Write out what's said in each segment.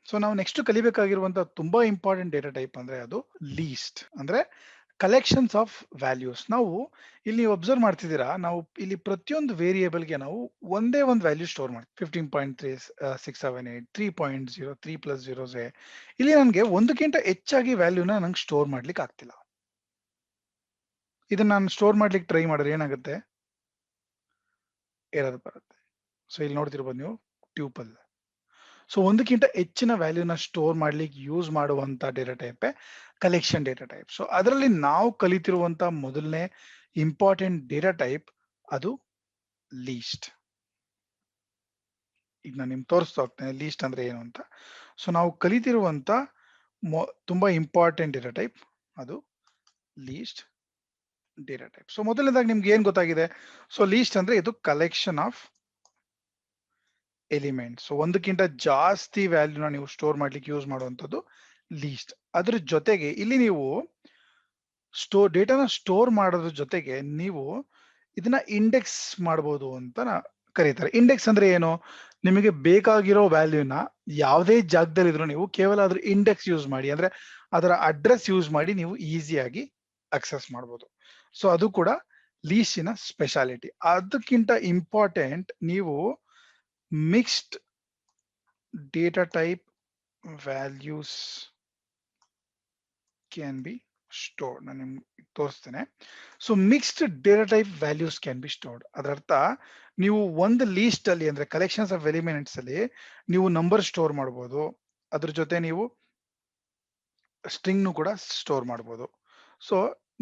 So ನಾವು next ಕಲಿಬೇಕಾಗಿರುವಂತ ತುಂಬಾ important data type ಅಂದ್ರೆ ಅದು ಲೀಸ್ಟ್ ಅಂದ್ರೆ ಕಲೆಕ್ಷನ್ಸ್ ಆಫ್ ವ್ಯಾಲ್ಯೂಸ್. ನಾವು ಇಲ್ಲಿ ನೀವು ಅಬ್ಸರ್ವ್ ಮಾಡ್ತಿದ್ದೀರಾ, ನಾವು ಇಲ್ಲಿ ಪ್ರತಿಯೊಂದು ವೇರಿಯೇಬಲ್ಗೆ ನಾವು ಒಂದೇ ಒಂದು ವ್ಯಾಲ್ಯೂ ಸ್ಟೋರ್ ಮಾಡ್ತೀವಿ. 15.3678 3.0 3+0 ಇಲ್ಲಿ ನನಗೆ ಒಂದಕ್ಕಿಂತ ಹೆಚ್ಚಾಗಿ ವ್ಯಾಲ್ಯೂನ ನಂಗೆ ಸ್ಟೋರ್ ಮಾಡ್ಲಿಕ್ಕೆ ಆಗ್ತಿಲ್ಲ. ಇದನ್ನ ನಾನು ಸ್ಟೋರ್ ಮಾಡ್ಲಿಕ್ಕೆ ಟ್ರೈ ಮಾಡಿದ್ರೆ ಏನಾಗುತ್ತೆ, ಎರರ್ ಬರುತ್ತೆ. ಸೊ ಇಲ್ಲಿ ನೋಡ್ತಿರ್ಬೋದು ನೀವು ಟ್ಯೂಪಲ್. ಸೊ ಒಂದಕ್ಕಿಂತ ಹೆಚ್ಚಿನ ವ್ಯಾಲ್ಯೂನ ಸ್ಟೋರ್ ಮಾಡ್ಲಿಕ್ಕೆ ಯೂಸ್ ಮಾಡುವಂತ data type collection data type. So ಅದರಲ್ಲಿ ನಾವು ಕಲಿತಿರುವಂತ ಮೊದಲನೇ ಇಂಪಾರ್ಟೆಂಟ್ ಡೇಟಾ ಟೈಪ್ ಅದು ಲೀಸ್ಟ್. ಈಗ ನಾನು ನಿಮ್ಗೆ ತೋರಿಸ್ತಾ ಹೋಗ್ತೇನೆ ಲೀಸ್ಟ್ ಅಂದ್ರೆ ಏನು ಅಂತ. ಸೊ ನಾವು ಕಲಿತಿರುವಂತ ತುಂಬಾ ಇಂಪಾರ್ಟೆಂಟ್ ಡೇಟಾ ಟೈಪ್ ಅದು ಲೀಸ್ಟ್ ಡೇಟಾ ಟೈಪ್. ಸೊ ಮೊದಲನೇದಾಗಿ ನಿಮ್ಗೆ ಏನ್ ಗೊತ್ತಾಗಿದೆ, ಸೊ ಲೀಸ್ಟ್ ಅಂದ್ರೆ ಇದು ಕಲೆಕ್ಷನ್ ಆಫ್ ಎಲಿಮೆಂಟ್. ಸೊ ಒಂದಕ್ಕಿಂತ ಜಾಸ್ತಿ ವ್ಯಾಲ್ಯೂನ ನೀವು ಸ್ಟೋರ್ ಮಾಡ್ಲಿಕ್ಕೆ ಯೂಸ್ ಮಾಡುವಂಥದ್ದು ಲೀಸ್ಟ್. ಅದ್ರ ಜೊತೆಗೆ ಇಲ್ಲಿ ನೀವು ಡೇಟಾನ ಸ್ಟೋರ್ ಮಾಡೋದ್ರ ಜೊತೆಗೆ ನೀವು ಇದನ್ನ ಇಂಡೆಕ್ಸ್ ಮಾಡಬಹುದು ಅಂತ ಕರೀತಾರೆ. ಇಂಡೆಕ್ಸ್ ಅಂದ್ರೆ ಏನು, ನಿಮಗೆ ಬೇಕಾಗಿರೋ ವ್ಯಾಲ್ಯೂನ ಯಾವುದೇ ಜಾಗದಲ್ಲಿ ಇದ್ರು ನೀವು ಕೇವಲ ಅದ್ರ ಇಂಡೆಕ್ಸ್ ಯೂಸ್ ಮಾಡಿ, ಅಂದ್ರೆ ಅದರ ಅಡ್ರೆಸ್ ಯೂಸ್ ಮಾಡಿ ನೀವು ಈಸಿಯಾಗಿ ಅಕ್ಸೆಸ್ ಮಾಡಬಹುದು. ಸೊ ಅದು ಕೂಡ ಲೀಸ್ಟಿನ ಸ್ಪೆಷಾಲಿಟಿ. ಅದಕ್ಕಿಂತ ಇಂಪಾರ್ಟೆಂಟ್, ನೀವು mixed data type values can be stored. ನಾನು ನಿಮ್ಗೆ ತೋರಿಸ್ತೇನೆ. So mixed data type values can be stored. ಅದರರ್ಥ ನೀವು ಒಂದು ಲೀಸ್ಟ್ ಅಲ್ಲಿ ಅಂದ್ರೆ ಕಲೆಕ್ಷನ್ಸ್ ಆಫ್ ಎಲಿಮೆಂಟ್ಸ್ ಅಲ್ಲಿ ನೀವು ನಂಬರ್ ಸ್ಟೋರ್ ಮಾಡಬಹುದು, ಅದ್ರ ಜೊತೆ ನೀವು ಸ್ಟ್ರಿಂಗ್ ಕೂಡ ಸ್ಟೋರ್ ಮಾಡಬಹುದು. ಸೊ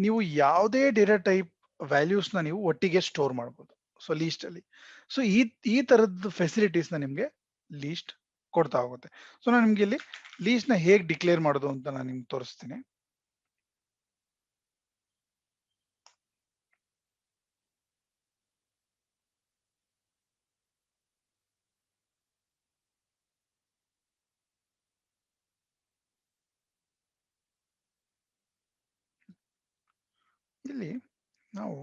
ನೀವು ಯಾವುದೇ ಡೇಟಾ ಟೈಪ್ ವ್ಯಾಲ್ಯೂಸ್ ನ ನೀವು ಒಟ್ಟಿಗೆ ಸ್ಟೋರ್ ಮಾಡಬಹುದು ಸೊ ಲೀಸ್ಟ್ ಅಲ್ಲಿ. ಸೊ ಈ ತರದ ಫೆಸಿಲಿಟೀಸ್ ನ ನಿಮ್ಗೆ ಲೀಸ್ಟ್ ಕೊಡ್ತಾ ಹೋಗುತ್ತೆ. ಸೊ ನಾನು ನಿಮ್ಗೆ ಇಲ್ಲಿ ಲೀಸ್ಟ್ ನ ಹೇಗೆ ಡಿಕ್ಲೇರ್ ಮಾಡೋದು ಅಂತ ನಾನು ನಿಮ್ಗೆ ತೋರಿಸ್ತೀನಿ. ಇಲ್ಲಿ ನಾವು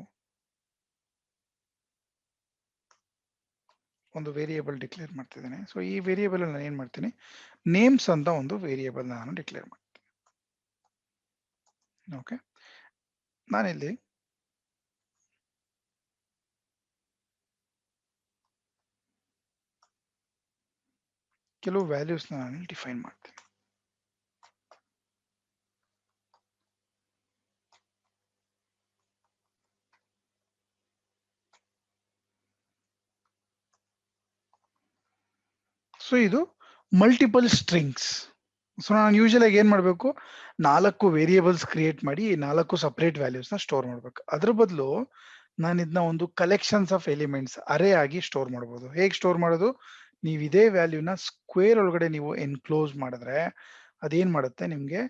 ಒಂದು ವೇರಿಯೇಬಲ್ ಡಿಕ್ಲೇರ್ ಮಾಡ್ತಿದ್ದೇನೆ. ಸೊ ಈ ವೇರಿಯೇಬಲ್ ನಾನು ಏನ್ ಮಾಡ್ತೀನಿ, ನೇಮ್ಸ್ ಅಂತ ಒಂದು ವೇರಿಯೇಬಲ್ ನಾನು ಡಿಕ್ಲೇರ್ ಮಾಡ್ತೀನಿ. ಓಕೆ, ನಾನಿಲ್ಲಿ ಕೆಲವು ವ್ಯಾಲ್ಯೂಸ್ ನಾನು ಡಿಫೈನ್ ಮಾಡ್ತೀನಿ. ಸೊ ಇದು ಮಲ್ಟಿಪಲ್ ಸ್ಟ್ರಿಂಗ್ಸ್. ಸೊ ನಾನು ಯೂಶಲ್ ಆಗಿ ಏನ್ ಮಾಡಬೇಕು, 4 ವೇರಿಯೇಬಲ್ಸ್ ಕ್ರಿಯೇಟ್ ಮಾಡಿ 4 ಸಪರೇಟ್ ವ್ಯಾಲ್ಯೂಸ್ ನ ಸ್ಟೋರ್ ಮಾಡ್ಬೇಕು. ಅದ್ರ ಬದಲು ನಾನು ಇದನ್ನ ಒಂದು ಕಲೆಕ್ಷನ್ಸ್ ಆಫ್ ಎಲಿಮೆಂಟ್ಸ್ ಅರೇ ಆಗಿ ಸ್ಟೋರ್ ಮಾಡಬಹುದು. ಹೇಗೆ ಸ್ಟೋರ್ ಮಾಡೋದು, ನೀವು ಇದೇ ವ್ಯಾಲ್ಯೂನ ಸ್ಕ್ವೇರ್ ಒಳಗಡೆ ನೀವು ಎನ್ಕ್ಲೋಸ್ ಮಾಡಿದ್ರೆ ಅದೇನ್ ಮಾಡುತ್ತೆ, ನಿಮ್ಗೆ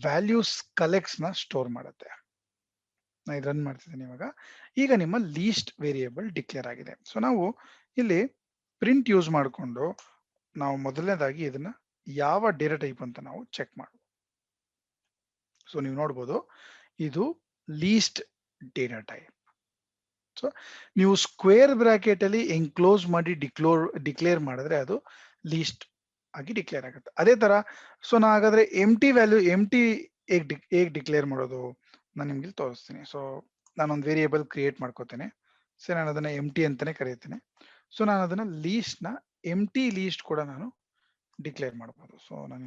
ವ್ಯಾಲ್ಯೂಸ್ ಕಲೆಕ್ಟ್ಸ್ ನ ಸ್ಟೋರ್ ಮಾಡುತ್ತೆ. ನಾನು ಇದು ರನ್ ಮಾಡ್ತಿದ್ದೀನಿ ಇವಾಗ. ಈಗ ನಿಮ್ಮ ಲೀಸ್ಟ್ ವೇರಿಯೇಬಲ್ ಡಿಕ್ಲೇರ್ ಆಗಿದೆ. ಸೊ ನಾವು ಇಲ್ಲಿ ಪ್ರಿಂಟ್ ಯೂಸ್ ಮಾಡಿಕೊಂಡು ನಾವು ಮೊದಲನೇದಾಗಿ ಇದನ್ನ ಯಾವ ಡೇಟಾ ಟೈಪ್ ಅಂತ ನಾವು ಚೆಕ್ ಮಾಡ್ಬೋದು. ಸೊ ನೀವು ನೋಡ್ಬೋದು ಇದು ಲೀಸ್ಟ್ ಡೇಟಾ ಟೈಪ್. ಸೊ ನೀವು ಸ್ಕ್ವೇರ್ ಬ್ರಾಕೆಟ್ ಅಲ್ಲಿ ಎನ್ಕ್ಲೋಸ್ ಮಾಡಿ ಡಿಕ್ಲೇರ್ ಮಾಡಿದ್ರೆ ಅದು ಲೀಸ್ಟ್ ಆಗಿ ಡಿಕ್ಲೇರ್ ಆಗುತ್ತೆ. ಅದೇ ತರ ಸೊ ನಾ ಹಾಗಾದ್ರೆ ಎಂ ಟಿ ಹೇಗೆ ಡಿಕ್ಲೇರ್ ಮಾಡೋದು ನಾನು ನಿಮ್ಗೆ ತೋರಿಸ್ತೀನಿ. ಸೊ ನಾನೊಂದು ವೇರಿಯೇಬಲ್ ಕ್ರಿಯೇಟ್ ಮಾಡ್ಕೋತೇನೆ. ಸೊ ನಾನು ಅದನ್ನ ಎಂ ಟಿ ಅಂತಾನೆ ಕರೀತೇನೆ. ಸೊ ನಾನು ಅದನ್ನ ಲೀಸ್ಟ್ ನ ಎಂ ಟಿ ಲೀಸ್ಟ್ ಕೂಡ ನಾನು ಡಿಕ್ಲೇರ್ ಮಾಡಬಹುದು. ಸೊ ನಾನು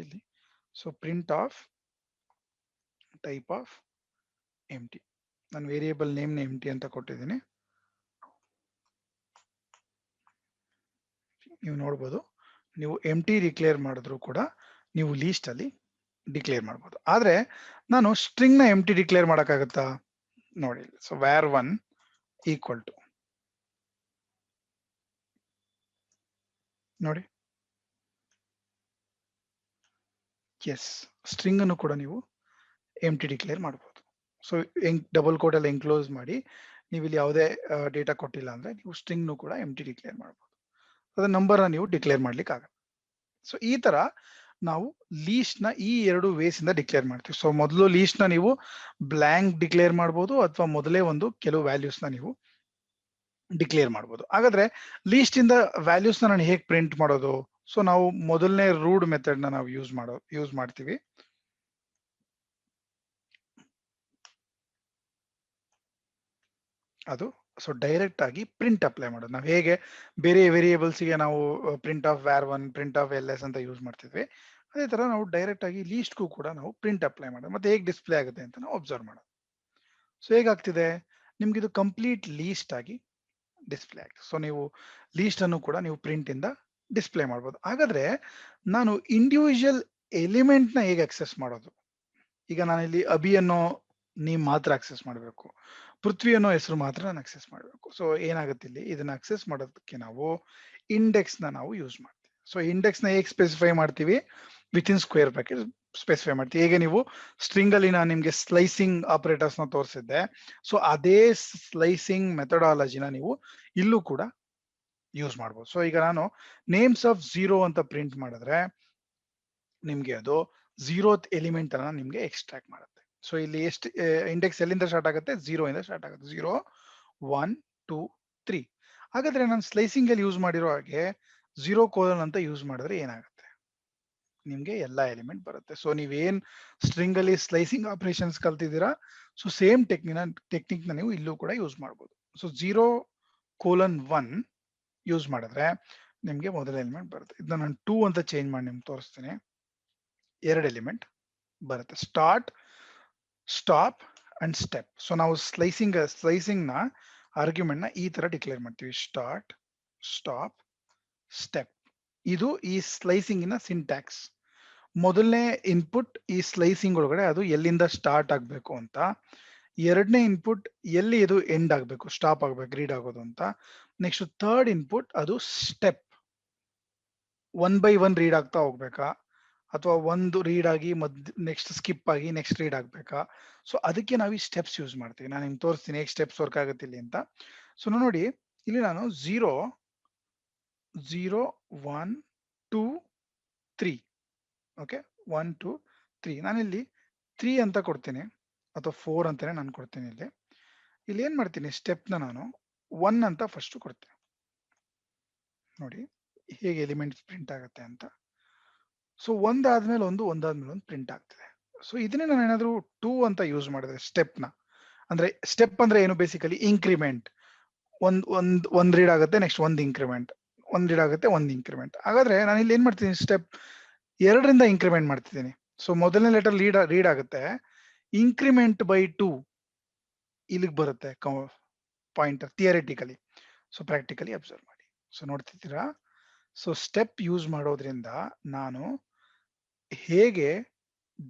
ಇಲ್ಲಿ so print of type of M T, ನಾನು ವೇರಿಯೇಬಲ್ ನೇಮ್ ನ ಎಂ ಟಿ ಅಂತ ಕೊಟ್ಟಿದ್ದೀನಿ. ನೀವು ನೋಡ್ಬೋದು, ನೀವು ಎಂ ಟಿ ಡಿಕ್ಲೇರ್ ಮಾಡಿದ್ರು ಕೂಡ ನೀವು ಲೀಸ್ಟ್ ಅಲ್ಲಿ ಡಿಕ್ಲೇರ್ ಮಾಡ್ಬೋದು. ಆದ್ರೆ ನಾನು ಸ್ಟ್ರಿಂಗ್ ನ ಎಂ ಟಿ ಡಿಕ್ಲೇರ್ ಮಾಡಕ್ಕಾಗತ್ತಾ ನೋಡಿ. ಸೊ var1 ಈಕ್ವಲ್ ಟು ನೋಡಿ, ಎಸ್ ಸ್ಟ್ರಿಂಗ್ ಅನ್ನು ಕೂಡ ನೀವು ಎಂ ಟಿ ಡಿಕ್ಲೇರ್ ಮಾಡಬಹುದು. ಸೊ ಡಬಲ್ ಕೋಟ್ ಅಲ್ಲಿ ಎನ್ಕ್ಲೋಸ್ ಮಾಡಿ ನೀವು ಇಲ್ಲಿ ಯಾವುದೇ ಡೇಟಾ ಕೊಟ್ಟಿಲ್ಲ ಅಂದ್ರೆ ನೀವು ಸ್ಟ್ರಿಂಗ್ ನು ಕೂಡ ಎಂ ಟಿ ಡಿಕ್ಲೇರ್ ಮಾಡಬಹುದು. ಅದ ನಂಬರ್ ನೀವು ಡಿಕ್ಲೇರ್ ಮಾಡ್ಲಿಕ್ಕೆ ಆಗಲ್ಲ. ಸೊ ಈ ತರ ನಾವು ಲೀಸ್ಟ್ ನ ಈ 2 ವೇಸ್ ಇಂದ ಡಿಕ್ಲೇರ್ ಮಾಡ್ತೀವಿ. ಸೊ ಮೊದಲು ಲೀಸ್ಟ್ ನ ನೀವು ಬ್ಲಾಂಕ್ ಡಿಕ್ಲೇರ್ ಮಾಡಬಹುದು, ಅಥವಾ ಮೊದಲೇ ಒಂದು ಕೆಲವು ವ್ಯಾಲ್ಯೂಸ್ ನ ನೀವು ಡಿಕ್ಲೇರ್ ಮಾಡಬಹುದು. ಹಾಗಾದ್ರೆ ಲೀಸ್ಟ್ ಇಂದ ವ್ಯಾಲ್ಯೂಸ್ ನ ನಾನು ಹೇಗೆ ಪ್ರಿಂಟ್ ಮಾಡೋದು, ಸೊ ನಾವು ಮೊದಲನೇ ರೂಡ್ ಮೆಥಡ್ ನ ನಾವು ಯೂಸ್ ಮಾಡ್ತೀವಿ. ಅದು ಸೊ ಡೈರೆಕ್ಟ್ ಆಗಿ ಪ್ರಿಂಟ್ ಅಪ್ಲೈ ಮಾಡೋದು. ನಾವು ಹೇಗೆ ಬೇರೆ ವೇರಿಯೇಬಲ್ಸ್ ಗೆ ನಾವು print of var1 print of ls ಅಂತ ಯೂಸ್ ಮಾಡ್ತಿದ್ವಿ, ಅದೇ ತರ ನಾವು ಡೈರೆಕ್ಟ್ ಆಗಿ ಲೀಸ್ಟ್ಗೂ ಕೂಡ ನಾವು ಪ್ರಿಂಟ್ ಅಪ್ಲೈ ಮಾಡೋದು. ಮತ್ತೆ ಹೇಗೆ ಡಿಸ್ಪ್ಲೇ ಆಗುತ್ತೆ ಅಂತ ನಾವು ಅಬ್ಸರ್ವ್ ಮಾಡೋದು. ಸೊ ಹೇಗಾಗ್ತಿದೆ ನಿಮ್ಗೆ ಇದು ಕಂಪ್ಲೀಟ್ ಲೀಸ್ಟ್ ಆಗಿ ಡಿಸ್ಪ್ಲೇ ಆಗಿದೆ. ಸೊ ನೀವು ಲೀಸ್ಟ್ ಅನ್ನು ಕೂಡ ನೀವು ಪ್ರಿಂಟ್ ಇಂದ ಡಿಸ್ಪ್ಲೇ ಮಾಡ್ಬೋದು. ಹಾಗಾದ್ರೆ ನಾನು ಇಂಡಿವಿಜುವಲ್ ಎಲಿಮೆಂಟ್ ನ ಹೇಗೆ ಅಕ್ಸೆಸ್ ಮಾಡೋದು? ಈಗ ನಾನು ಇಲ್ಲಿ ಅಭಿ ಅನ್ನೋ ನೇಮ್ ಮಾತ್ರ ಅಕ್ಸೆಸ್ ಮಾಡಬೇಕು, ಪೃಥ್ವಿ ಅನ್ನೋ ಹೆಸರು ಮಾತ್ರ ನಾನು ಅಕ್ಸೆಸ್ ಮಾಡಬೇಕು. ಸೊ ಏನಾಗುತ್ತೆ ಇಲ್ಲಿ, ಇದನ್ನ ಅಕ್ಸೆಸ್ ಮಾಡೋದಕ್ಕೆ ನಾವು ಇಂಡೆಕ್ಸ್ ನ ನಾವು ಯೂಸ್ ಮಾಡ್ತೀವಿ. ಸೊ ಇಂಡೆಕ್ಸ್ ನ ಹೇಗೆ ಸ್ಪೆಸಿಫೈ ಮಾಡ್ತೀವಿ? With in square bracket specify ಮಾಡ್ತೀವಿ. ಹೇಗೆ ನೀವು ಸ್ಟ್ರಿಂಗ್ ಅಲ್ಲಿ ನಾನು ನಿಮ್ಗೆ ಸ್ಲೈಸಿಂಗ್ ಆಪರೇಟರ್ಸ್ ನ ತೋರಿಸಿದ್ದೆ, ಸೊ ಅದೇ ಸ್ಲೈಸಿಂಗ್ ಮೆಥಡಾಲಜಿನ ನೀವು ಇಲ್ಲೂ ಕೂಡ ಯೂಸ್ ಮಾಡ್ಬೋದು. ಸೊ ಈಗ ನಾನು ನೇಮ್ಸ್ ಆಫ್ 0 ಅಂತ ಪ್ರಿಂಟ್ ಮಾಡಿದ್ರೆ ನಿಮ್ಗೆ ಅದು 0th ಎಲಿಮೆಂಟ್ ಅನ್ನ ನಿಮ್ಗೆ ಎಕ್ಸ್ಟ್ರಾಕ್ಟ್ ಮಾಡುತ್ತೆ. ಸೊ ಇಲ್ಲಿ ಎಷ್ಟು ಇಂಡೆಕ್ಸ್ ಎಲ್ಲಿಂದ ಸ್ಟಾರ್ಟ್ ಆಗುತ್ತೆ? 0 ಇಂದ ಸ್ಟಾರ್ಟ್ ಆಗುತ್ತೆ. 0 1 2 3. ಹಾಗಾದ್ರೆ ನಾನು ಸ್ಲೈಸಿಂಗ್ ಅಲ್ಲಿ ಯೂಸ್ ಮಾಡಿರೋ ಹಾಗೆ 0 ಕೋಲನ್ ಅಂತ ಯೂಸ್ ಮಾಡಿದ್ರೆ ಏನಾಗುತ್ತೆ? ನಿಮ್ಗೆ ಎಲ್ಲಾ ಎಲಿಮೆಂಟ್ ಬರುತ್ತೆ. ಸೊ ನೀವೇನ್ ಸ್ಟ್ರಿಂಗ್ ಅಲ್ಲಿ ಸ್ಲೈಸಿಂಗ್ ಆಪರೇಷನ್ಸ್ ಕಲ್ತಿದ್ದೀರಾ, ಸೊ ಸೇಮ್ ಟೆಕ್ನಿಕ್ ನ ನೀವು ಇಲ್ಲೂ ಕೂಡ ಯೂಸ್ ಮಾಡ್ಬೋದು. ಸೊ 0:1 ಯೂಸ್ ಮಾಡಿದ್ರೆ ನಿಮ್ಗೆ ಮೊದಲ ಎಲಿಮೆಂಟ್ ಬರುತ್ತೆ. ಇದನ್ನ ನಾನು 2 ಅಂತ ಚೇಂಜ್ ಮಾಡಿ ನಿಮ್ಗೆ ತೋರಿಸ್ತೀನಿ. 2 ಎಲಿಮೆಂಟ್ ಬರುತ್ತೆ, start, stop and step. So ನಾವು ಸ್ಲೈಸಿಂಗ್ ನ ಆರ್ಗ್ಯುಮೆಂಟ್ ನ ಈ ತರ ಡಿಕ್ಲೇರ್ ಮಾಡ್ತೀವಿ, ಸ್ಟಾರ್ಟ್, ಸ್ಟಾಪ್, ಸ್ಟೆಪ್. ಇದು ಈ ಸ್ಲೈಸಿಂಗ್ ನ ಸಿಂಟ್ಯಾಕ್ಸ್. ಮೊದಲನೇ ಇನ್ಪುಟ್ ಈ ಸ್ಲೈಸಿಂಗ್ ಒಳಗಡೆ ಅದು ಎಲ್ಲಿಂದ ಸ್ಟಾರ್ಟ್ ಆಗ್ಬೇಕು ಅಂತ, ಎರಡನೇ ಇನ್ಪುಟ್ ಎಲ್ಲಿ ಇದು ಎಂಡ್ ಆಗ್ಬೇಕು, ಸ್ಟಾಪ್ ಆಗ್ಬೇಕು, ರೀಡ್ ಆಗೋದು ಅಂತ. ನೆಕ್ಸ್ಟ್ ಥರ್ಡ್ ಇನ್ಪುಟ್ ಅದು ಸ್ಟೆಪ್, 1 by 1 ರೀಡ್ ಆಗ್ತಾ ಹೋಗ್ಬೇಕಾ, ಅಥವಾ ಒಂದು ರೀಡ್ ಆಗಿ ನೆಕ್ಸ್ಟ್ ಸ್ಕಿಪ್ ಆಗಿ ನೆಕ್ಸ್ಟ್ ರೀಡ್ ಆಗ್ಬೇಕಾ. ಸೊ ಅದಕ್ಕೆ ನಾವು ಈ ಸ್ಟೆಪ್ಸ್ ಯೂಸ್ ಮಾಡ್ತೀವಿ. ನಾನು ನಿಮ್ಗೆ ತೋರಿಸ್ತೀನಿ ಹೇಗೆ ಸ್ಟೆಪ್ಸ್ ವರ್ಕ್ ಆಗುತ್ತೆ ಇಲ್ಲಿ ಅಂತ. ಸೊ ನೋಡಿ ಇಲ್ಲಿ ನಾನು 0 0 1 2 3, ಓಕೆ, 1 2 3. ನಾನಿಲ್ಲಿ 3 ಅಂತ ಕೊಡ್ತೀನಿ, ಅಥವಾ 4 ಅಂತಾನೆ ನಾನು ಕೊಡ್ತೀನಿ. ಇಲ್ಲಿ ಏನ್ ಮಾಡ್ತೀನಿ, ಸ್ಟೆಪ್ ನ ನಾನು 1 ಅಂತ ಫಸ್ಟ್ ಕೊಡ್ತೀನಿ. ನೋಡಿ ಹೇಗೆ ಎಲಿಮೆಂಟ್ಸ್ ಪ್ರಿಂಟ್ ಆಗುತ್ತೆ ಅಂತ. ಸೊ ಒಂದಾದ್ಮೇಲೆ ಒಂದು ಪ್ರಿಂಟ್ ಆಗ್ತದೆ. ಸೊ ಇದನ್ನೇ ನಾನು ಏನಾದ್ರು 2 ಅಂತ ಯೂಸ್ ಮಾಡಿದ್ರೆ ಸ್ಟೆಪ್ ನ, ಅಂದ್ರೆ ಸ್ಟೆಪ್ ಅಂದ್ರೆ ಏನು, ಬೇಸಿಕಲಿ ಇಂಕ್ರಿಮೆಂಟ್. ಒಂದ್ ರೀಡ್ ಆಗುತ್ತೆ, ನೆಕ್ಸ್ಟ್ ಒಂದ್ ಇಂಕ್ರಿಮೆಂಟ್, ಒಂದ್ ರೀಡ್ ಆಗುತ್ತೆ, ಒಂದ್ ಇಂಕ್ರಿಮೆಂಟ್. ಹಾಗಾದ್ರೆ ನಾನು ಇಲ್ಲಿ ಏನ್ ಮಾಡ್ತೀನಿ, ಸ್ಟೆಪ್ 2ರಿಂದ ಇಂಕ್ರಿಮೆಂಟ್ ಮಾಡ್ತಿದ್ದೀನಿ. ಸೊ ಮೊದಲನೇ ಲೆಟರ್ ರೀಡ್ ಆಗುತ್ತೆ, ಇಂಕ್ರಿಮೆಂಟ್ ಬೈ 2 ಇಲ್ಲಿಗೆ ಬರುತ್ತೆ pointer theoretically. So practically observe ಮಾಡಿ. ಸೊ ನೋಡ್ತಿದ್ದೀರಾ, ಸೊ ಸ್ಟೆಪ್ ಯೂಸ್ ಮಾಡೋದ್ರಿಂದ ನಾನು ಹೇಗೆ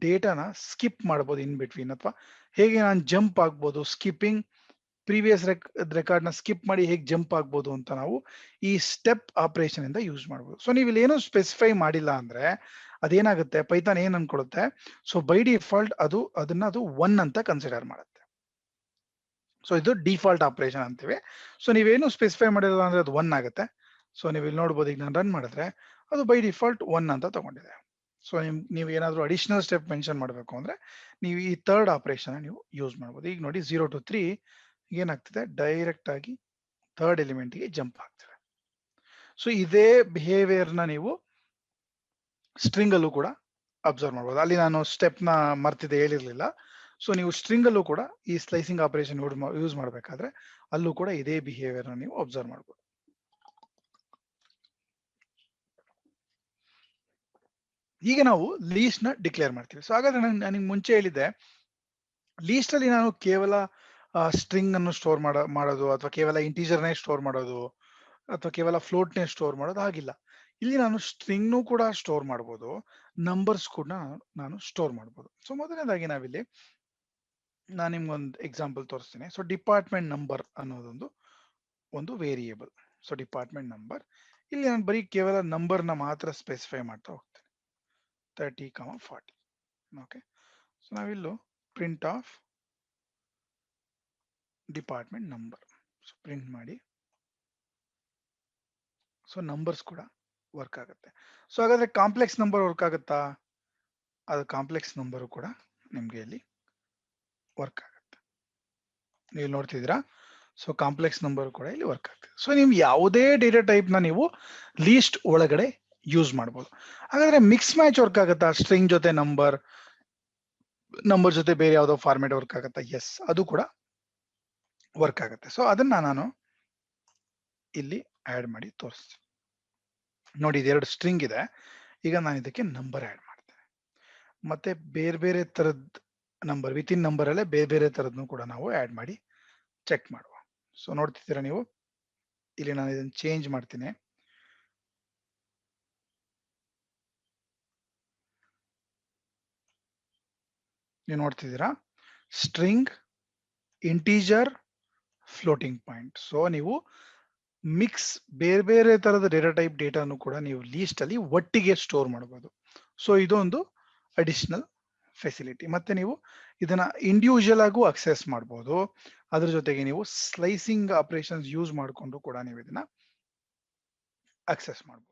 ಡೇಟಾನ ಸ್ಕಿಪ್ ಮಾಡ್ಬೋದು ಇನ್ ಬಿಟ್ವೀನ್, ಅಥವಾ ಹೇಗೆ ನಾನು ಜಂಪ್ ಆಗ್ಬೋದು, ಸ್ಕಿಪ್ಪಿಂಗ್ ಪ್ರೀವಿಯಸ್ ರೆಕಾರ್ಡ್ ನ ಸ್ಕಿಪ್ ಮಾಡಿ ಹೇಗೆ ಜಂಪ್ ಆಗ್ಬೋದು ಅಂತ ನಾವು ಈ ಸ್ಟೆಪ್ ಆಪರೇಷನ್ ಇಂದ ಯೂಸ್ ಮಾಡ್ಬೋದು. ಸೊ ನೀವು ಇಲ್ಲಿ ಏನೋ ಸ್ಪೆಸಿಫೈ ಮಾಡಿಲ್ಲ ಅಂದ್ರೆ ಅದೇನಾಗುತ್ತೆ, ಪೈಥಾನ್ ಏನ್ ಅನ್ಕೊಳುತ್ತೆ, ಸೊ ಬೈ ಡಿಫಾಲ್ಟ್ ಅದು 1 ಅಂತ ಕನ್ಸಿಡರ್ ಮಾಡುತ್ತೆ. ಸೊ ಇದು ಡಿಫಾಲ್ಟ್ ಆಪರೇಷನ್ ಅಂತೀವಿ. ಸೊ ನೀವೇನು ಸ್ಪೆಸಿಫೈ ಮಾಡಿಲ್ಲ ಅಂದ್ರೆ ಅದು 1 ಆಗುತ್ತೆ. ಸೊ ನೀವು ಇಲ್ಲಿ ನೋಡ್ಬೋದು, ಈಗ ನಾನು ರನ್ ಮಾಡಿದ್ರೆ ಅದು ಬೈ ಡಿಫಾಲ್ಟ್ 1 ಅಂತ ತಗೊಂಡಿದೆ. ಸೊ ನೀವು ಏನಾದ್ರು ಅಡಿಷನಲ್ ಸ್ಟೆಪ್ ಮೆನ್ಷನ್ ಮಾಡಬೇಕು ಅಂದ್ರೆ ನೀವು ಈ ಥರ್ಡ್ ಆಪರೇಷನ್ ನೀವು ಯೂಸ್ ಮಾಡ್ಬೋದು. ಈಗ ನೋಡಿ 0 to 3 ಏನಾಗ್ತಿದೆ, ಡೈರೆಕ್ಟ್ ಆಗಿ ಥರ್ಡ್ ಎಲಿಮೆಂಟ್ ಗೆ ಜಂಪ್ ಆಗ್ತದೆ. ಸೊ ಇದೇ ಬಿಹೇವಿಯರ್ ನ ನೀವು ಸ್ಟ್ರಿಂಗ್ ಅಲ್ಲೂ ಕೂಡ ಅಬ್ಸರ್ವ್ ಮಾಡ್ಬೋದು. ಅಲ್ಲಿ ನಾನು ಸ್ಟೆಪ್ ನ ಮರ್ತಿದೆ, ಹೇಳಿರ್ಲಿಲ್ಲ. ಸೊ ನೀವು ಸ್ಟ್ರಿಂಗ್ ಅಲ್ಲೂ ಕೂಡ ಈ ಸ್ಲೈಸಿಂಗ್ ಆಪರೇಷನ್ ಯೂಸ್ ಮಾಡಬೇಕಾದ್ರೆ ಅಲ್ಲೂ ಕೂಡ ಇದೇ ಬಿಹೇವಿಯರ್ ನ ನೀವು ಅಬ್ಸರ್ವ್ ಮಾಡ್ಬೋದು. ಈಗ ನಾವು ಲೀಸ್ಟ್ ನ ಡಿಕ್ಲೇರ್ ಮಾಡ್ತೀವಿ. ಸೊ ಹಾಗಾದ್ರೆ ನಾನು ಮುಂಚೆ ಹೇಳಿದ್ದೆ, ಲೀಸ್ಟ್ ಅಲ್ಲಿ ನಾನು ಕೇವಲ ಸ್ಟ್ರಿಂಗ್ ಅನ್ನು ಸ್ಟೋರ್ ಮಾಡೋದು, ಅಥವಾ ಕೇವಲ ಇಂಟೀಜರ್ ನೇ ಸ್ಟೋರ್ ಮಾಡೋದು, ಅಥವಾ ಕೇವಲ ಫ್ಲೋಟ್ ನೇ ಸ್ಟೋರ್ ಮಾಡೋದು ಆಗಿಲ್ಲ. ಇಲ್ಲಿ ನಾನು ಸ್ಟ್ರಿಂಗ್ ನು ಕೂಡ ಸ್ಟೋರ್ ಮಾಡಬಹುದು, ನಂಬರ್ಸ್ ಕೂಡ ನಾನು ಸ್ಟೋರ್ ಮಾಡಬಹುದು. ಸೊ ಮೊದಲನೇದಾಗಿ ನಾವಿಲ್ಲಿ ನಾನು ನಿಮ್ಗೊಂದು ಎಕ್ಸಾಂಪಲ್ ತೋರಿಸ್ತೀನಿ. ಸೊ ಡಿಪಾರ್ಟ್ಮೆಂಟ್ ನಂಬರ್ ಅನ್ನೋದೊಂದು ವೇರಿಯೇಬಲ್. ಸೊ ಡಿಪಾರ್ಟ್ಮೆಂಟ್ ನಂಬರ್, ಇಲ್ಲಿ ನಾನು ಬರೀ ಕೇವಲ ನಂಬರ್ ನ ಮಾತ್ರ ಸ್ಪೆಸಿಫೈ ಮಾಡ್ತಾ ಹೋಗ್ತೇನೆ, 30, 40. ಓಕೆ, ಸೊ ನಾವಿಲ್ಲೂ print of department number, so print ಮಾಡಿ. ಸೊ ನಂಬರ್ಸ್ ಕೂಡ ವರ್ಕ್ ಆಗುತ್ತೆ. ಸೊ ಹಾಗಾದ್ರೆ ಕಾಂಪ್ಲೆಕ್ಸ್ ನಂಬರ್ ವರ್ಕ್ ಆಗುತ್ತಾ? ಅದು ಕಾಂಪ್ಲೆಕ್ಸ್ ನಂಬರ್ ಕೂಡ ನಿಮ್ಗೆ ಇಲ್ಲಿ ವರ್ಕ್ ಆಗುತ್ತೆ. ನೀವು ನೋಡ್ತಿದ್ದೀರಾ, ಸೊ ಕಾಂಪ್ಲೆಕ್ಸ್ ನಂಬರ್ ಕೂಡ ಇಲ್ಲಿ ವರ್ಕ್ ಆಗ್ತದೆ. ಸೊ ನೀವು ಯಾವುದೇ ಡೇಟಾ ಟೈಪ್ ನ ನೀವು ಲೀಸ್ಟ್ ಒಳಗಡೆ ಯೂಸ್ ಮಾಡ್ಬೋದು. ಹಾಗಾದ್ರೆ ಮಿಕ್ಸ್ ಮ್ಯಾಚ್ ವರ್ಕ್ ಆಗುತ್ತಾ? ಸ್ಟ್ರಿಂಗ್ ಜೊತೆ ನಂಬರ್ ಜೊತೆ ಬೇರೆ ಯಾವುದೋ ಫಾರ್ಮೆಟ್ ವರ್ಕ್ ಆಗುತ್ತಾ? ಎಸ್, ಅದು ಕೂಡ ವರ್ಕ್ ಆಗುತ್ತೆ. ಸೊ ಅದನ್ನ ನಾನು ಇಲ್ಲಿ ಆಡ್ ಮಾಡಿ ತೋರಿಸ್ತೀನಿ. ನೋಡಿ, ಇದೆರಡು ಸ್ಟ್ರಿಂಗ್ ಇದೆ. ಈಗ ನಾನು ಇದಕ್ಕೆ ನಂಬರ್ ಆಡ್ ಮಾಡ್ತೇನೆ. ಮತ್ತೆ ಬೇರೆ ಬೇರೆ ತರದ್ ನಂಬರ್, ವಿತ್ ಇನ್ ನಂಬರ್ ಅಲ್ಲೇ ಬೇರೆ ಬೇರೆ ತರದ್ನು ಕೂಡ ನಾವು ಆಡ್ ಮಾಡಿ ಚೆಕ್ ಮಾಡುವ. ಸೊ ನೋಡ್ತಿದ್ದೀರಾ ನೀವು, ಇಲ್ಲಿ ನಾನು ಇದನ್ನ ಚೇಂಜ್ ಮಾಡ್ತೀನಿ. ನೀವು ನೋಡ್ತಿದ್ದೀರಾ, string, integer, floating point. So ನೀವು ಮಿಕ್ಸ್ ಬೇರೆ ಬೇರೆ ತರದ ಡೇಟಾ ಟೈಪ್ ಡೇಟಾನು ಕೂಡ ನೀವು ಲೀಸ್ಟ್ ಅಲ್ಲಿ ಒಟ್ಟಿಗೆ ಸ್ಟೋರ್ ಮಾಡಬಹುದು. ಸೊ ಇದೊಂದು ಅಡಿಷನಲ್ ಫೆಸಿಲಿಟಿ. ಮತ್ತೆ ನೀವು ಇದನ್ನ ಇಂಡಿವಿಜುವಲ್ ಆಗು ಅಕ್ಸೆಸ್ ಮಾಡಬಹುದು. ಅದ್ರ ಜೊತೆಗೆ ನೀವು ಸ್ಲೈಸಿಂಗ್ ಆಪರೇಷನ್ಸ್ ಯೂಸ್ ಮಾಡಿಕೊಂಡು ಕೂಡ ನೀವು ಇದನ್ನ ಅಕ್ಸೆಸ್ ಮಾಡಬಹುದು.